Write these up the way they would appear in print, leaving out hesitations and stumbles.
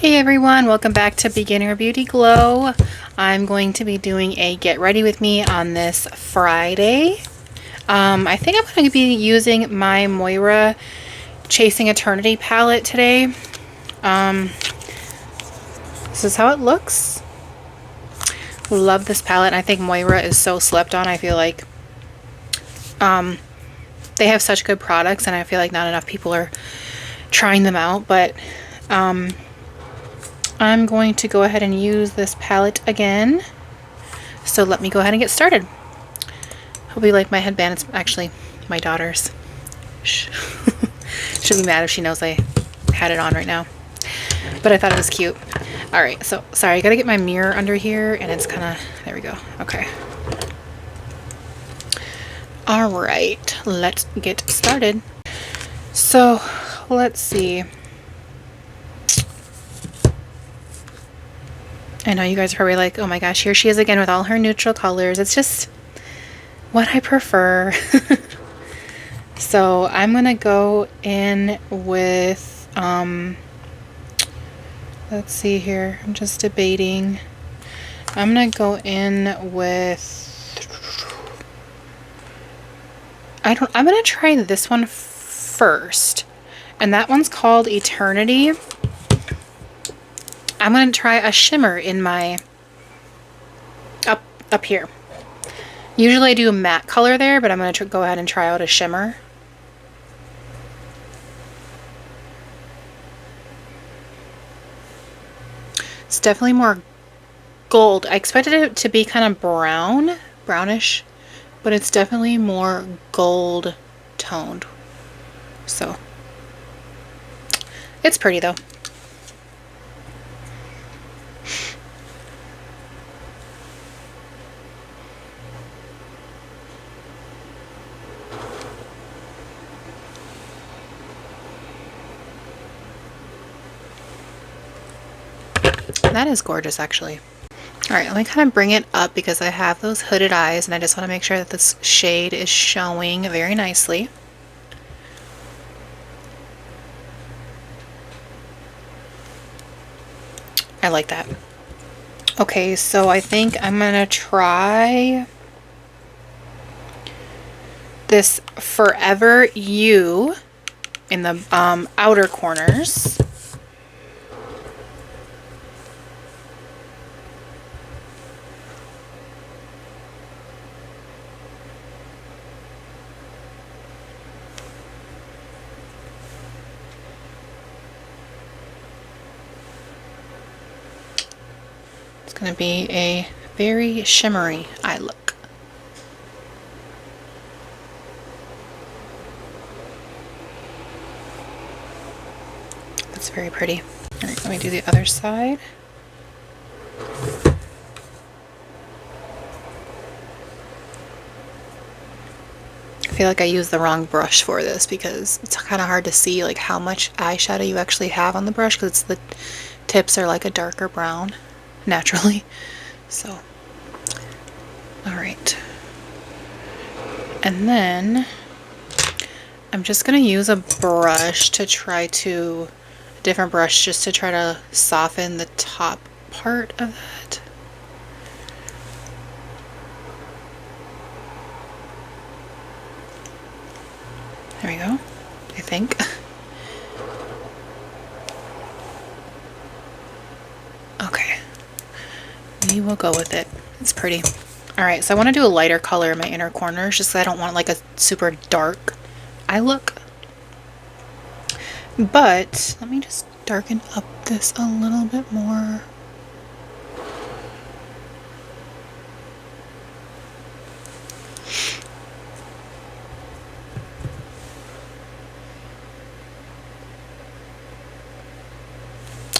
Hey everyone, welcome back to Beginner Beauty Glow. I'm going to be doing a get ready with me on this Friday. I think I'm going to be using my Moira Chasing Eternity palette today. This is how it looks. Love this palette. I think Moira is so slept on. I feel like they have such good products and I feel like not enough people are trying them out, but I'm going to go ahead and use this palette again. So let me go ahead and get started. Hope you like my headband. It's actually my daughter's. Shh. She'll be mad if she knows I had it on right now. But I thought it was cute. Alright, so sorry, I gotta get my mirror under here and it's kinda, there we go. Okay. Alright, let's get started. So let's see. I know you guys are probably like, oh my gosh, here she is again with all her neutral colors. It's just what I prefer. So I'm going to go in with, let's see here. I'm just debating. I'm going to go in with, I'm going to try this one first. And that one's called Eternity. I'm going to try a shimmer in my, up here. Usually I do a matte color there, but I'm going to go ahead and try out a shimmer. It's definitely more gold. I expected it to be kind of brownish, but it's definitely more gold toned. So, it's pretty though. That is gorgeous, actually. Alright, let me kind of bring it up because I have those hooded eyes and I just want to make sure that this shade is showing very nicely. I like that. Okay, so I think I'm going to try this Forever You in the outer corners. It's going to be a very shimmery eye look. That's very pretty. Alright, let me do the other side. I feel like I used the wrong brush for this because it's kind of hard to see like how much eyeshadow you actually have on the brush because the tips are like a darker brown naturally. So, alright. And then I'm just going to use a brush to try to, a different brush just to try to soften the top part of that. There we go, I think. Okay, we will go with it. It's pretty. Alright, so I want to do a lighter color in my inner corners just so I don't want like a super dark eye look. But let me just darken up this a little bit more.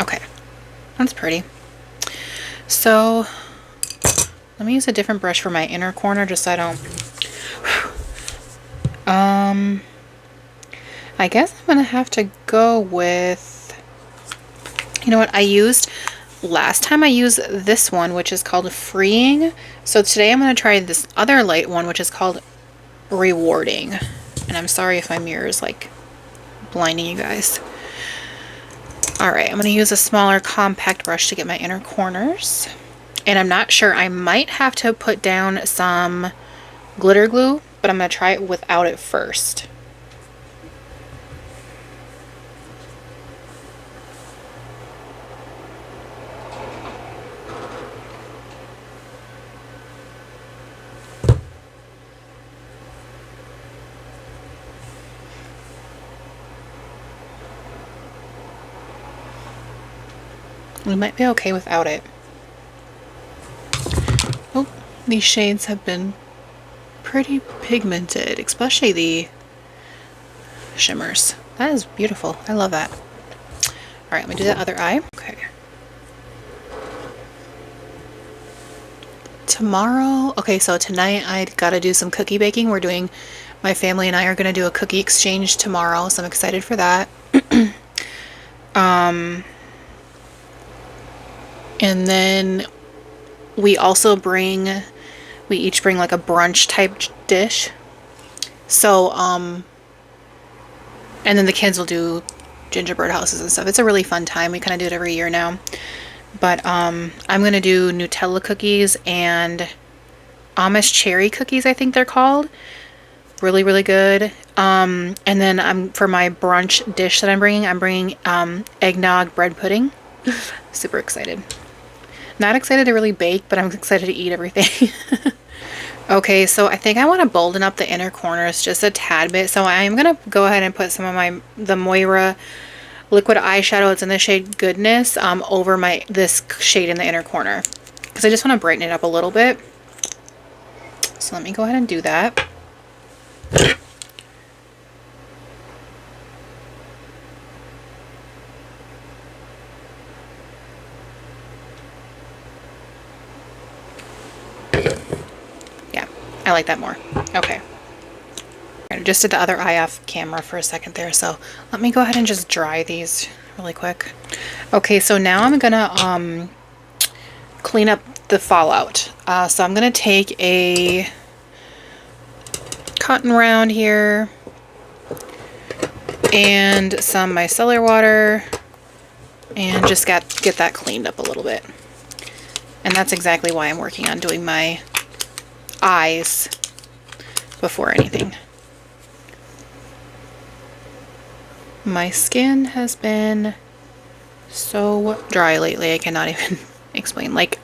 Okay, that's pretty. So let me use a different brush for my inner corner just so I don't, I guess I'm gonna have to go with, you know what, last time I used this one, which is called Freeing. So today I'm gonna try this other light one, which is called Rewarding. And I'm sorry if my mirror is like blinding you guys. All right, I'm going to use a smaller compact brush to get my inner corners. And I'm not sure, I might have to put down some glitter glue, but I'm going to try it without it first. We might be okay without it. Oh, these shades have been pretty pigmented, especially the shimmers. That is beautiful. I love that. All right, let me do that other eye. Okay. Tomorrow, okay, so tonight I gotta do some cookie baking. My family and I are gonna do a cookie exchange tomorrow, so I'm excited for that. And then we each bring like a brunch type dish. So, and then the kids will do gingerbread houses and stuff. It's a really fun time. We kind of do it every year now. But I'm going to do Nutella cookies and Amish cherry cookies, I think they're called. Really, really good. And then for my brunch dish that I'm bringing eggnog bread pudding. Super excited. Not excited to really bake, but I'm excited to eat everything. Okay, so I think I want to bolden up the inner corners just a tad bit. So I'm going to go ahead and put some of the Moira liquid eyeshadow. It's in the shade Goodness over this shade in the inner corner. Because I just want to brighten it up a little bit. So let me go ahead and do that. I like that more. Okay. I just did the other eye off camera for a second there, so let me go ahead and just dry these really quick. Okay, so now I'm gonna clean up the fallout. So I'm gonna take a cotton round here and some micellar water and just get that cleaned up a little bit. And that's exactly why I'm working on doing my eyes before anything. My skin has been so dry lately, I cannot even explain. Like,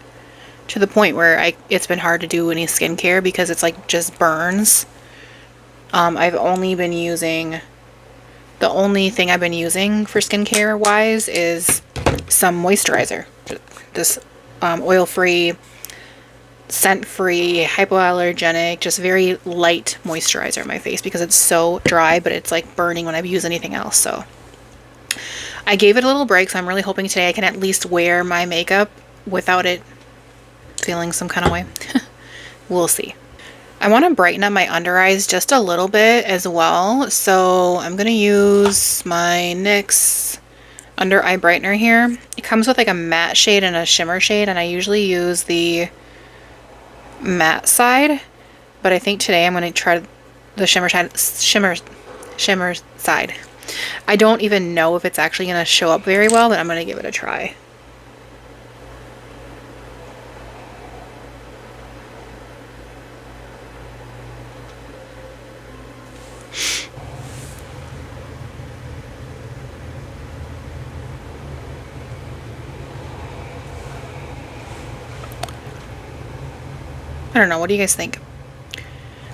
to the point where it's been hard to do any skincare because it's like just burns. I've only been using, the only thing I've been using for skincare wise is some moisturizer. This oil-free, scent-free, hypoallergenic, just very light moisturizer on my face because it's so dry, but it's like burning when I use anything else. So I gave it a little break, so I'm really hoping today I can at least wear my makeup without it feeling some kind of way. We'll see. I want to brighten up my under eyes just a little bit as well, so I'm going to use my NYX under eye brightener here. It comes with like a matte shade and a shimmer shade, and I usually use the matte side, but I think today I'm going to try the shimmer side. I don't even know if it's actually going to show up very well, but I'm going to give it a try. I don't know, what do you guys think? I'm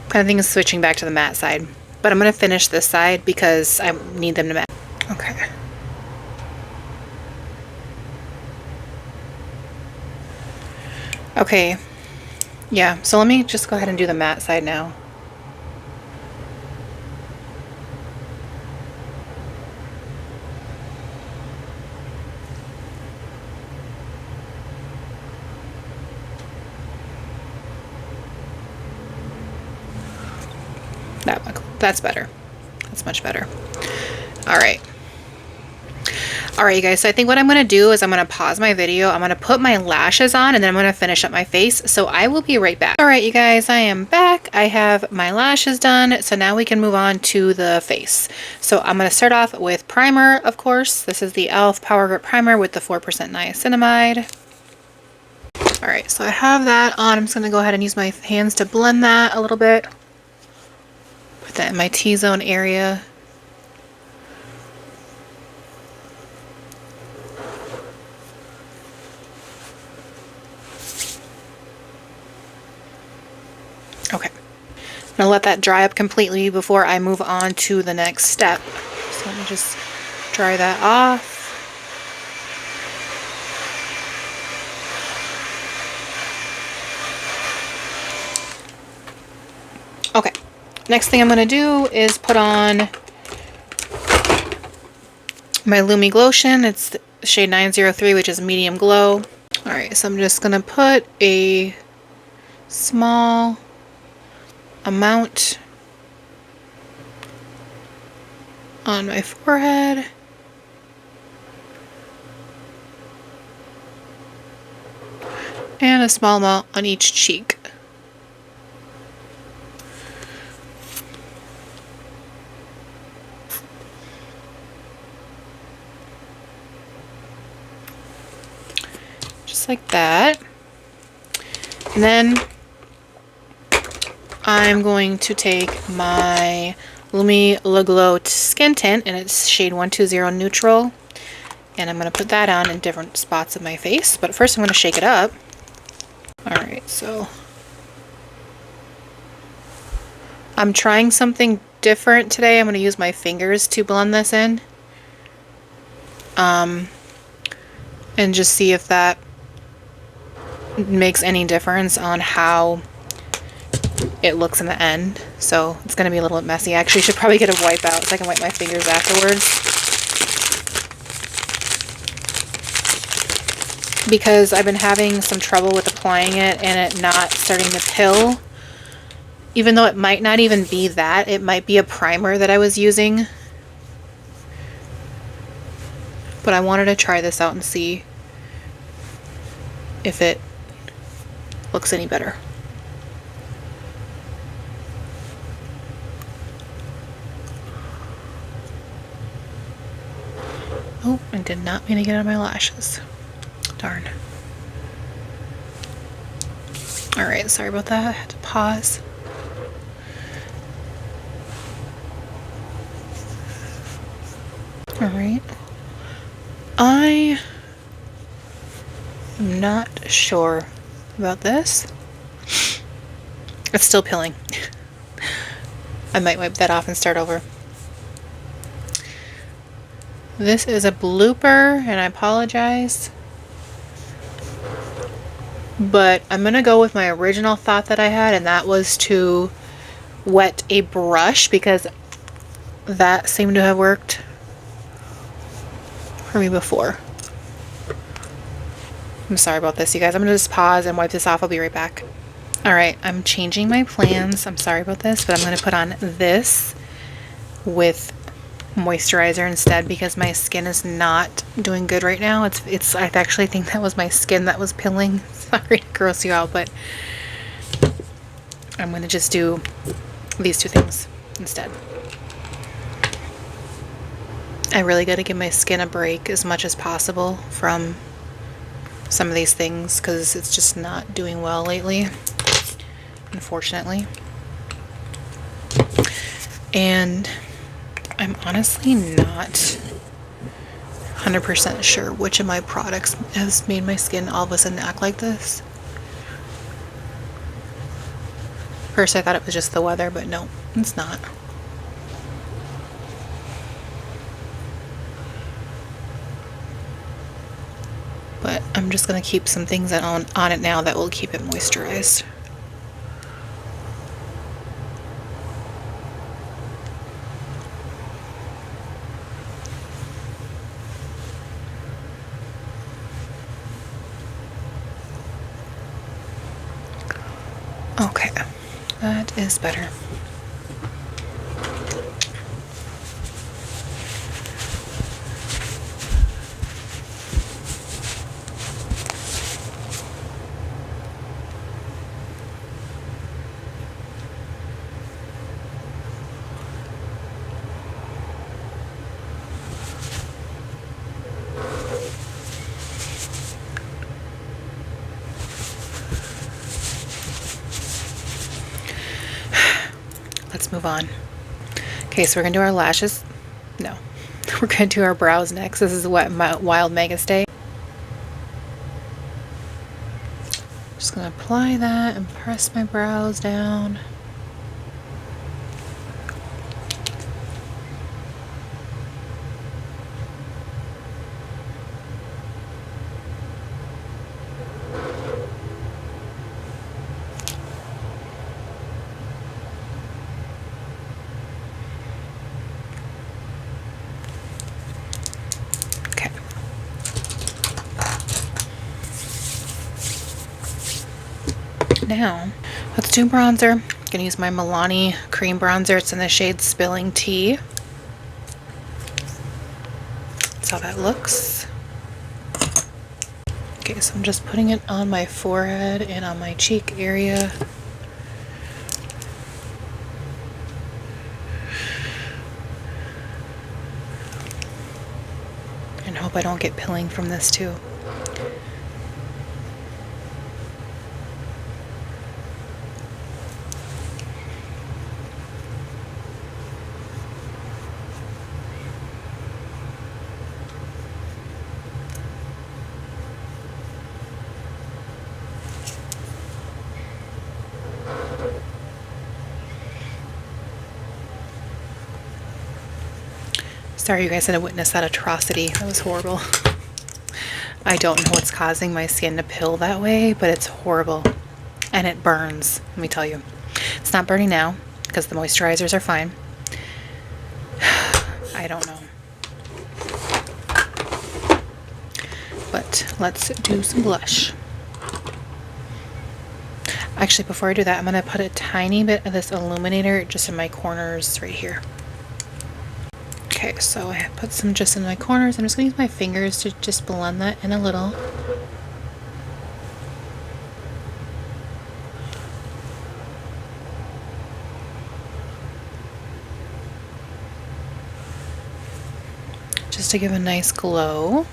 kind of thinking of switching back to the matte side, but I'm going to finish this side because I need them to match. Okay. Okay, yeah, so let me just go ahead and do the matte side now. That's better. That's much better. All right. All right, you guys, so I think what I'm going to do is I'm going to pause my video. I'm going to put my lashes on and then I'm going to finish up my face. So I will be right back. All right, you guys, I am back. I have my lashes done. So now we can move on to the face. So I'm going to start off with primer, of course. This is the e.l.f. Power Grip Primer with the 4% niacinamide. All right, so I have that on. I'm just going to go ahead and use my hands to blend that a little bit. Put that in my T-zone area. Okay, I'm gonna let that dry up completely before I move on to the next step. So let me just dry that off. Okay, next thing I'm gonna do is put on my Lumi Glotion. It's shade 903, which is medium glow. All right, so I'm just gonna put a small amount on my forehead. And a small amount on each cheek. Just like that. And then I'm going to take my Lumi Le Glow Skin Tint, and it's shade 120 Neutral. And I'm going to put that on in different spots of my face. But first I'm going to shake it up. Alright, so I'm trying something different today. I'm going to use my fingers to blend this in. And just see if that makes any difference on how it looks in the end. So it's going to be a little bit messy. I actually should probably get a wipe out so I can wipe my fingers afterwards, because I've been having some trouble with applying it and it not starting to pill, even though it might not even be that. It might be a primer that I was using, but I wanted to try this out and see if it looks any better. Oh, I did not mean to get on my lashes. Darn. Alright, sorry about that. I had to pause. Alright. I am not sure about this. It's still pilling. I might wipe that off and start over. This is a blooper, and I apologize. But I'm going to go with my original thought that I had, and that was to wet a brush, because that seemed to have worked for me before. I'm sorry about this, you guys. I'm going to just pause and wipe this off. I'll be right back. Alright, I'm changing my plans. I'm sorry about this, but I'm going to put on this with moisturizer instead, because my skin is not doing good right now. It's I actually think that was my skin that was pilling. Sorry to gross you out, but I'm going to just do these two things instead. I really got to give my skin a break as much as possible from some of these things, because it's just not doing well lately, unfortunately. And I'm honestly not 100% sure which of my products has made my skin all of a sudden act like this. First I thought it was just the weather, but no, it's not. But I'm just going to keep some things on it now that will keep it moisturized. Okay, that is better. let's move on. Okay, so we're gonna do our lashes. No, we're gonna do our brows next. This is what my Wild Mega Stay. Just gonna apply that and press my brows down. Now, let's do bronzer. I'm gonna use my Milani cream bronzer. It's in the shade Spilling Tea. That's how that looks. Okay, so I'm just putting it on my forehead and on my cheek area. And hope I don't get pilling from this too. Sorry you guys had to witness that atrocity. That was horrible. I don't know what's causing my skin to pill that way, but it's horrible. And it burns, let me tell you. It's not burning now, because the moisturizers are fine. I don't know. But let's do some blush. Actually, before I do that, I'm going to put a tiny bit of this illuminator just in my corners right here. Okay, so I put some just in my corners. I'm just going to use my fingers to just blend that in a little. Just to give a nice glow.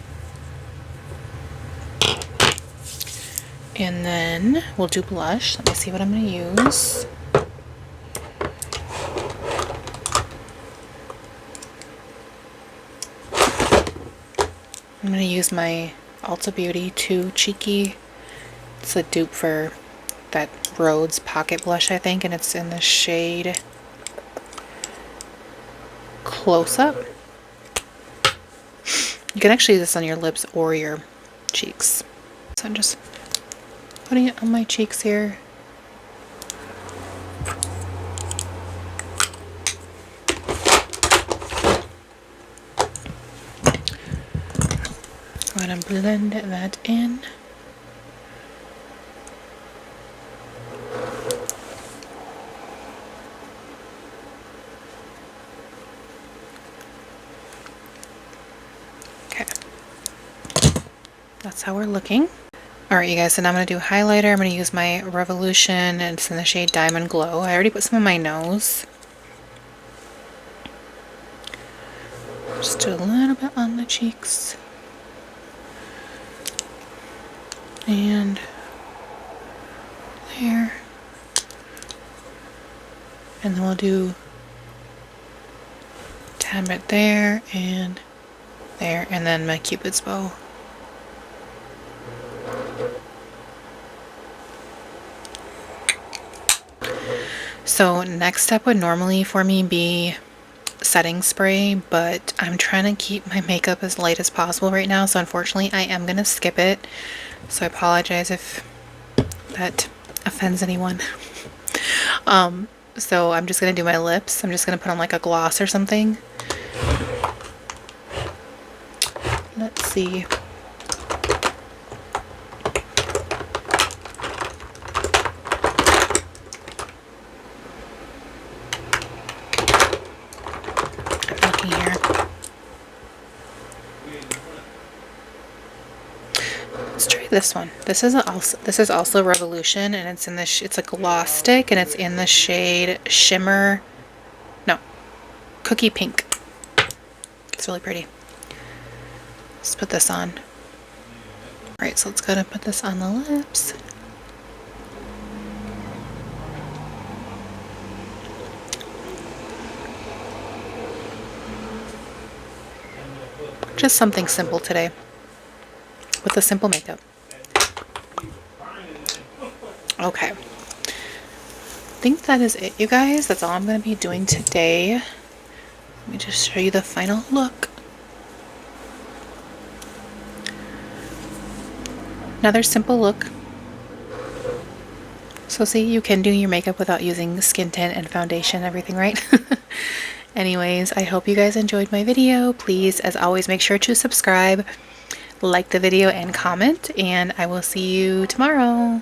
And then we'll do blush. Let me see what I'm going to use. I'm going to use my Ulta Beauty 2 Cheeky. It's a dupe for that Rhodes Pocket Blush, I think, and it's in the shade Close Up. You can actually use this on your lips or your cheeks. So I'm just putting it on my cheeks here. I'm going to blend that in. Okay. That's how we're looking. Alright you guys, so now I'm going to do highlighter. I'm going to use my Revolution, and it's in the shade Diamond Glow. I already put some on my nose. Just do a little bit on the cheeks. And there. And then we'll do a tad bit there and there, and then my Cupid's bow. So next step would normally for me be setting spray, but I'm trying to keep my makeup as light as possible right now, so unfortunately I am going to skip it. So I apologize if that offends anyone. So I'm just going to do my lips. I'm just going to put on like a gloss or something. Let's see. This one. This is also Revolution, and it's in the it's a gloss stick, and it's in the shade Shimmer. No, Cookie Pink. It's really pretty. Let's put this on. Alright, so let's go and put this on the lips. Just something simple today with a simple makeup. Okay. I think that is it, you guys. That's all I'm going to be doing today. Let me just show you the final look. Another simple look. So see, you can do your makeup without using skin tint and foundation, everything, right? Anyways, I hope you guys enjoyed my video. Please, as always, make sure to subscribe, like the video, and comment, and I will see you tomorrow.